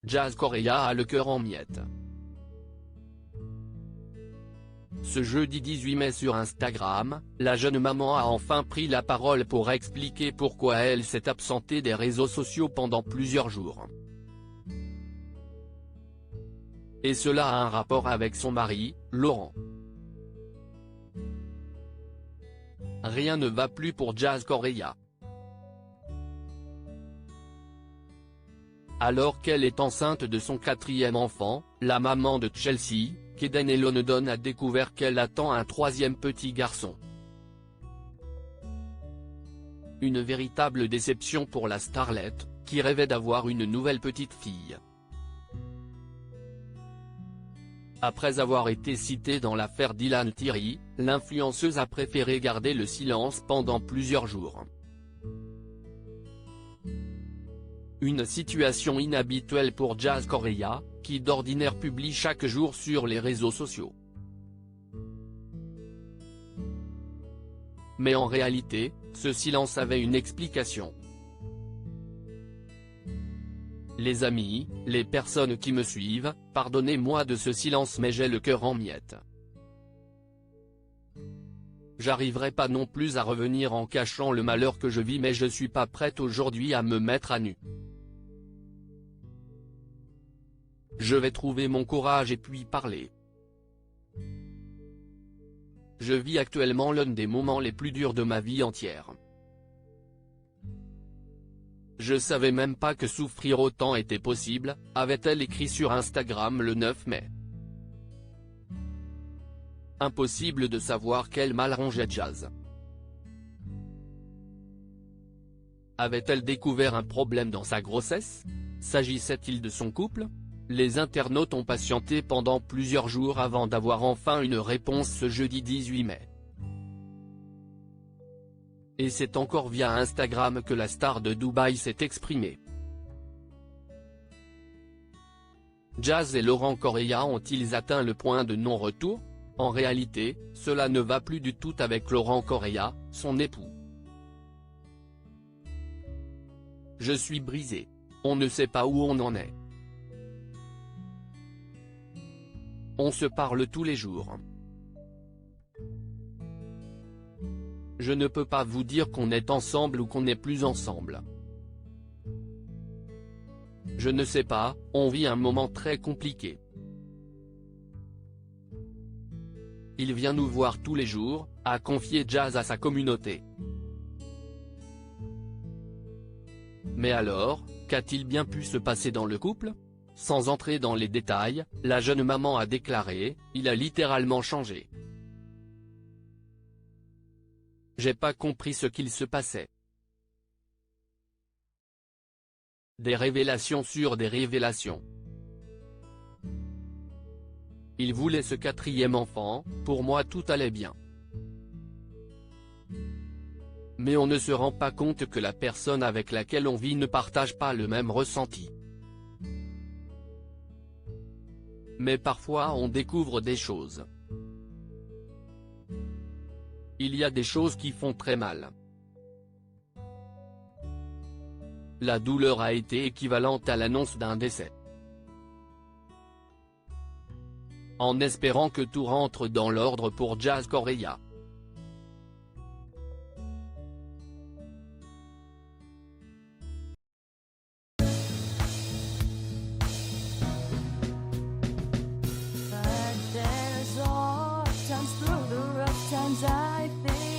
Jazz Correia a le cœur en miettes. Ce jeudi 18 mai sur Instagram, la jeune maman a enfin pris la parole pour expliquer pourquoi elle s'est absentée des réseaux sociaux pendant plusieurs jours. Et cela a un rapport avec son mari, Laurent. Rien ne va plus pour Jazz Correia. Alors qu'elle est enceinte de son 4e enfant, la maman de Chelsea, Kaden Elonedon, a découvert qu'elle attend un 3e petit garçon. Une véritable déception pour la starlette, qui rêvait d'avoir une nouvelle petite fille. Après avoir été citée dans l'affaire Dylan Thierry, l'influenceuse a préféré garder le silence pendant plusieurs jours. Une situation inhabituelle pour Jazz Correia, qui d'ordinaire publie chaque jour sur les réseaux sociaux. Mais en réalité, ce silence avait une explication. Les amis, les personnes qui me suivent, pardonnez-moi de ce silence, mais j'ai le cœur en miettes. J'arriverai pas non plus à revenir en cachant le malheur que je vis, mais je suis pas prête aujourd'hui à me mettre à nu. Je vais trouver mon courage et puis parler. Je vis actuellement l'un des moments les plus durs de ma vie entière. Je savais même pas que souffrir autant était possible, avait-elle écrit sur Instagram le 9 mai. Impossible de savoir quel mal rongeait Jazz. Avait-elle découvert un problème dans sa grossesse? S'agissait-il de son couple? Les internautes ont patienté pendant plusieurs jours avant d'avoir enfin une réponse ce jeudi 18 mai. Et c'est encore via Instagram que la star de Dubaï s'est exprimée. Jazz et Laurent Correia ont-ils atteint le point de non-retour? En réalité, cela ne va plus du tout avec Laurent Correia, son époux. Je suis brisé. On ne sait pas où on en est. On se parle tous les jours. Je ne peux pas vous dire qu'on est ensemble ou qu'on n'est plus ensemble. Je ne sais pas, on vit un moment très compliqué. Il vient nous voir tous les jours, a confié Jazz à sa communauté. Mais alors, qu'a-t-il bien pu se passer dans le couple? Sans entrer dans les détails, la jeune maman a déclaré, il a littéralement changé. J'ai pas compris ce qu'il se passait. Des révélations sur des révélations. Il voulait ce 4e enfant, pour moi tout allait bien. Mais on ne se rend pas compte que la personne avec laquelle on vit ne partage pas le même ressenti. Mais parfois on découvre des choses. Il y a des choses qui font très mal. La douleur a été équivalente à l'annonce d'un décès. En espérant que tout rentre dans l'ordre pour Jazz Correia. But there's all times through the rough times I think